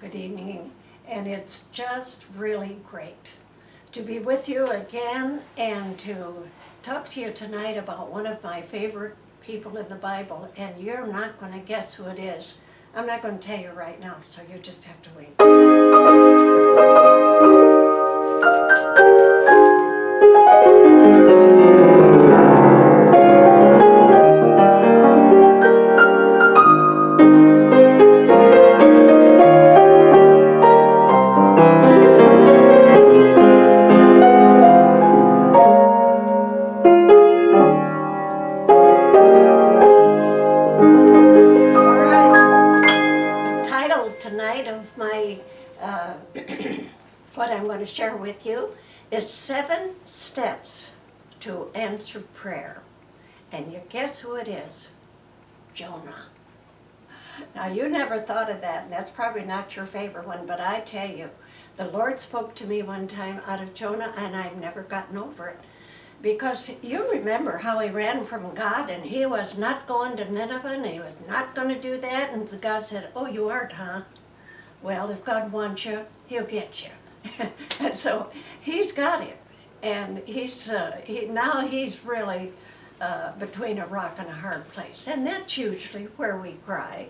Good evening, and it's just really great to be with you again and to talk to you tonight about one of my favorite people in the Bible, and you're not going to guess who it is. I'm not going to tell you right now, so you just have to wait. Tonight of my, what I'm going to share with you is 7 steps to answered prayer. And you guess who it is? Jonah. Now you never thought of that, and that's probably not your favorite one, but I tell you, the Lord spoke to me one time out of Jonah, and I've never gotten over it. Because you remember how he ran from God, and he was not going to Nineveh, and he was not going to do that, and God said, oh, you aren't, huh? Well, if God wants you, he'll get you. And so he's got him, and now he's really between a rock and a hard place, and that's usually where we cry.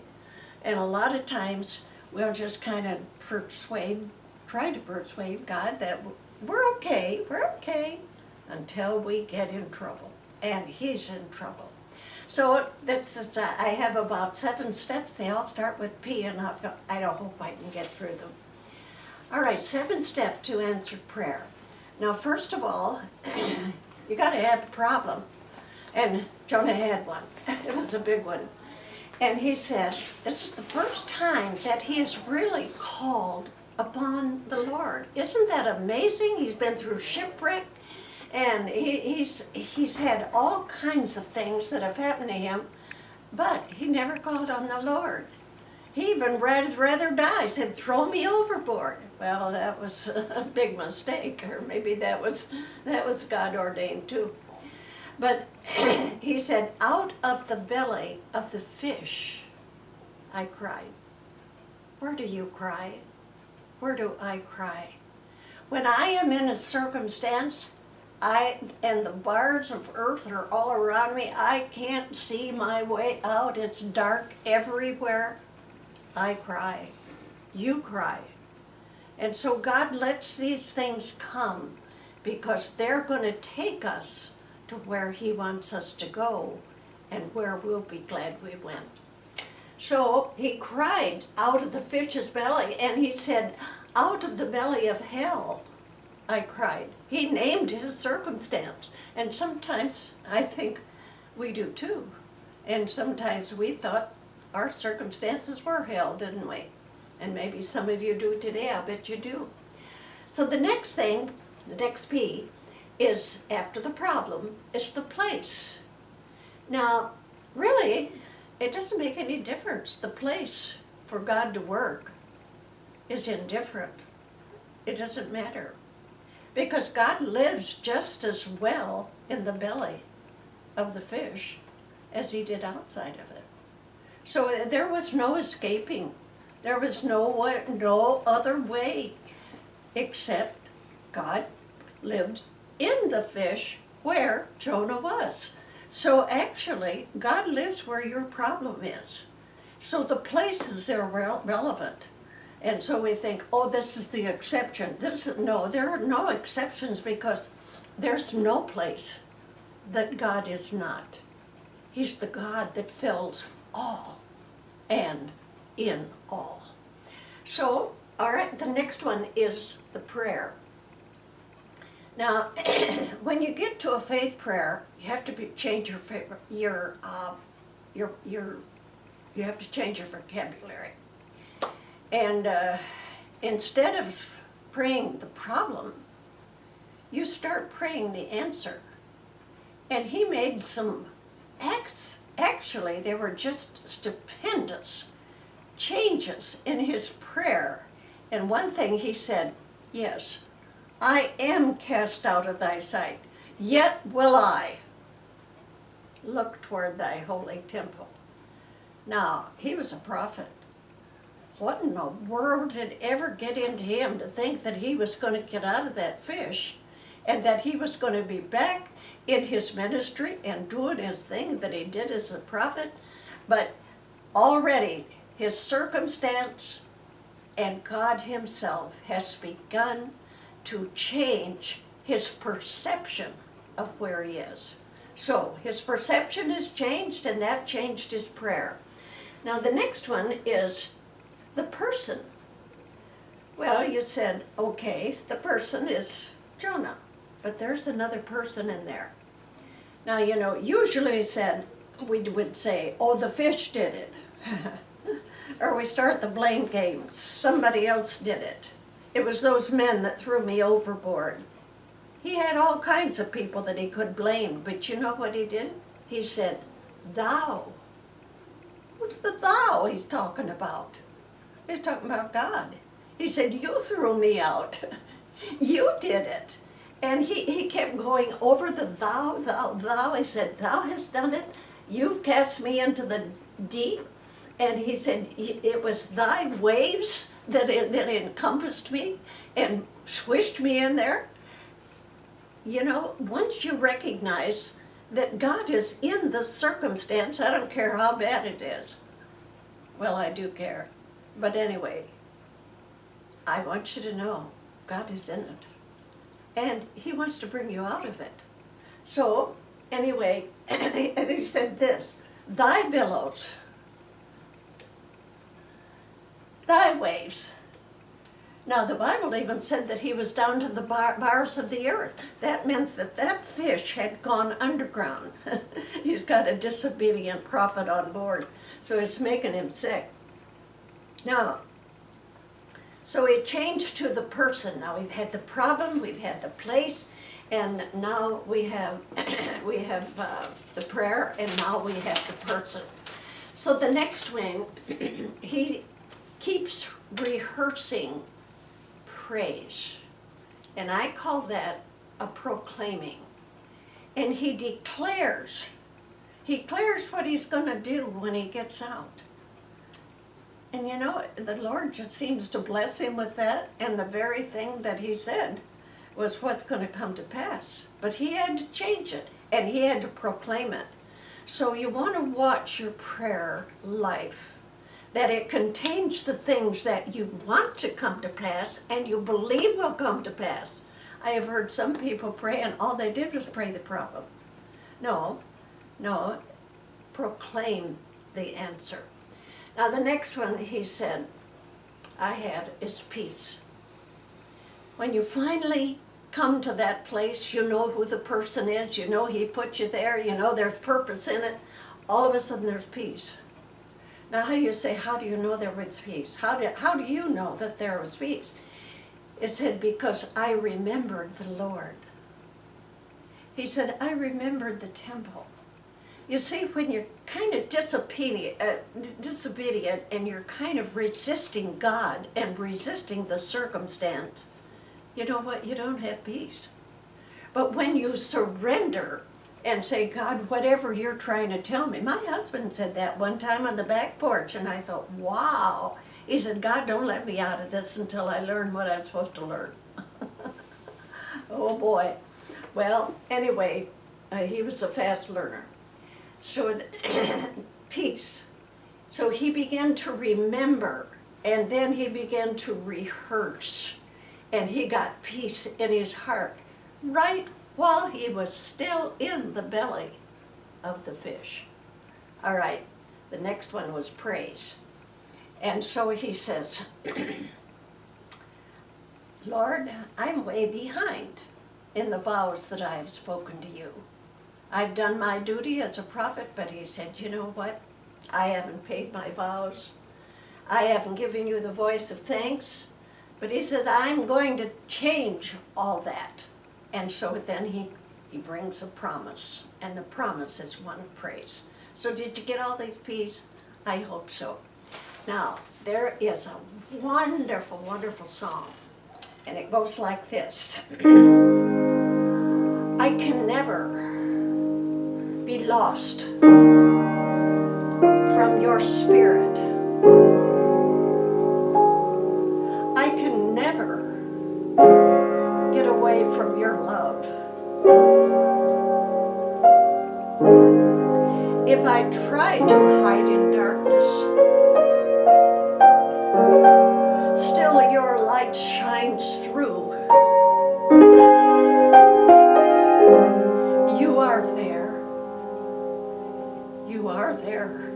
And a lot of times we'll just kind of try to persuade God that we're okay, until we get in trouble, and he's in trouble. So I have about 7 steps. They all start with P, and I don't hope I can get through them. All right, 7 steps to answered prayer. Now, first of all, you got to have a problem, and Jonah had one. It was a big one. And he said, this is the first time that he has really called upon the Lord. Isn't that amazing? He's been through shipwreck, and he's had all kinds of things that have happened to him, but he never called on the Lord. He even rather die, said, throw me overboard. Well, that was a big mistake, or maybe that was God ordained too. But he said, out of the belly of the fish, I cried. Where do you cry? Where do I cry? When I am in a circumstance, and the bars of earth are all around me, I can't see my way out, it's dark everywhere, I cry. You cry. And so God lets these things come because they're going to take us to where he wants us to go and where we'll be glad we went. So he cried out of the fish's belly, and he said, out of the belly of hell, I cried. He named his circumstance. And sometimes I think we do too. And sometimes we thought our circumstances were hell, didn't we? And maybe some of you do today, I bet you do. So the next thing, the next P, is after the problem, is the place. Now, really, it doesn't make any difference. The place for God to work is indifferent. It doesn't matter. Because God lives just as well in the belly of the fish as he did outside of it. So there was no escaping. There was no other way except God lived in the fish where Jonah was. So actually, God lives where your problem is. So the place is irrelevant. And so we think, oh, this is the exception. No, there are no exceptions, because there's no place that God is not. He's the God that fills all and in all. So, all right, the next one is the prayer. Now, when you get to a faith prayer, you have to change you have to change your vocabulary. And instead of praying the problem, you start praying the answer. And he made some actually, they were just stupendous changes in his prayer. And one thing he said, yes, I am cast out of thy sight, yet will I look toward thy holy temple. Now, he was a prophet. what in the world did ever get into him to think that he was going to get out of that fish and that he was going to be back in his ministry and doing his thing that he did as a prophet? But already his circumstance and God himself has begun to change his perception of where he is. So his perception has changed, and that changed his prayer. Now the next one is the person. Well, you said, okay, the person is Jonah, but there's another person in there. Now, you know, usually we would say, oh, the fish did it. Or we start the blame game. Somebody else did it. It was those men that threw me overboard. He had all kinds of people that he could blame, but you know what he did? He said, thou. What's the thou he's talking about? He's talking about God. He said, you threw me out. You did it. And he kept going over the thou, thou, thou. He said, thou hast done it. You've cast me into the deep. And he said, it was thy waves that encompassed me and swished me in there. You know, once you recognize that God is in the circumstance, I don't care how bad it is. Well, I do care. But anyway, I want you to know God is in it. And he wants to bring you out of it. So, anyway, and he said this, thy billows, thy waves. Now, the Bible even said that he was down to the bars of the earth. That meant that that fish had gone underground. He's got a disobedient prophet on board, so it's making him sick. Now, so it changed to the person. Now we've had the problem, we've had the place, and now we have the prayer, and now we have the person. So the next one, he keeps rehearsing praise, and I call that a proclaiming. And he declares what he's going to do when he gets out. And you know, the Lord just seems to bless him with that, and the very thing that he said was what's going to come to pass. But he had to change it, and he had to proclaim it. So you want to watch your prayer life, that it contains the things that you want to come to pass and you believe will come to pass. I have heard some people pray and all they did was pray the problem. No, proclaim the answer. Now the next one he said, I have is peace. When you finally come to that place, you know who the person is, you know he put you there, you know there's purpose in it, all of a sudden there's peace. Now how do you say, how do you know there was peace? How do you know that there was peace? It said, because I remembered the Lord. He said, I remembered the temple. You see, when you're kind of disobedient and you're kind of resisting God and resisting the circumstance, you know what? You don't have peace. But when you surrender and say, God, whatever you're trying to tell me. My husband said that one time on the back porch, and I thought, wow. He said, God, don't let me out of this until I learn what I'm supposed to learn. Oh, boy. Well, anyway, he was a fast learner. So, peace. So he began to remember, and then he began to rehearse, and he got peace in his heart, right while he was still in the belly of the fish. All right, the next one was praise. And so he says, Lord, I'm way behind in the vows that I have spoken to you. I've done my duty as a prophet, but he said, you know what? I haven't paid my vows. I haven't given you the voice of thanks. But he said, I'm going to change all that. And so then he brings a promise, and the promise is one of praise. So did you get all these peace? I hope so. Now, there is a wonderful, wonderful song, and it goes like this. I can never be lost from your spirit. tried to hide in darkness, still your light shines through. You are there. You are there.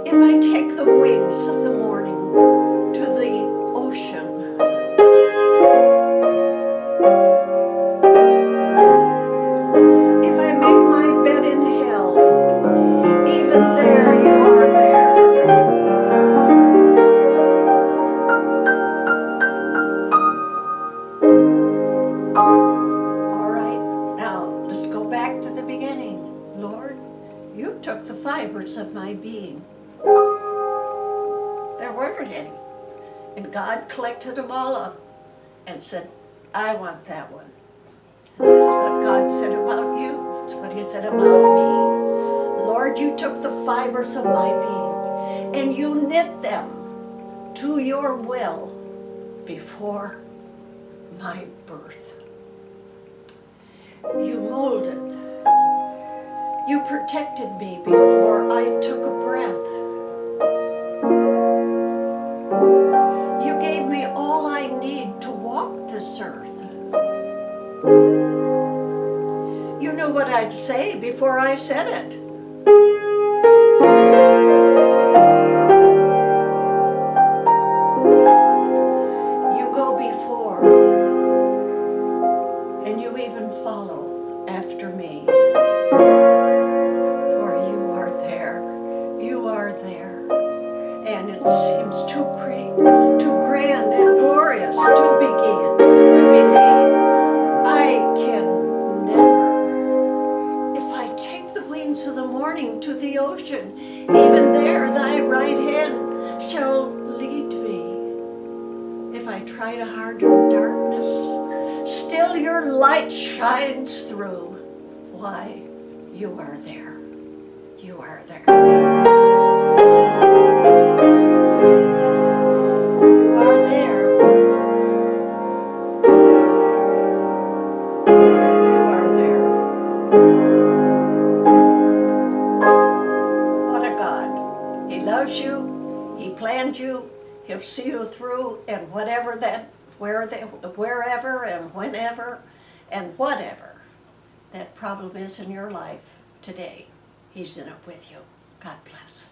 If I take the wings of the morning to the ocean, if I make my bed in hell, even there you are there. All right, now let's go back to the beginning. Lord, you took the fibers of my being. There weren't any. And God collected them all up and said, I want that one. And that's what God said about you. That's what he said about me. Lord, you took the fibers of my being and you knit them to your will before my birth. You molded. You protected me before I took a breath. You gave me all I need to walk this earth. You knew what I'd say before I said it. You go before, and you even follow after me. For you are there. You are there. And it seems too great, too grand and glorious to begin, to believe. I can never. If I take the wings of the morning to the ocean, even there thy right hand shall lead me. If I try to harden darkness, still your light shines through. Why, you are there. You are there. You, he'll see you through, and wherever and whenever and whatever that problem is in your life today, he's in it with you. God bless.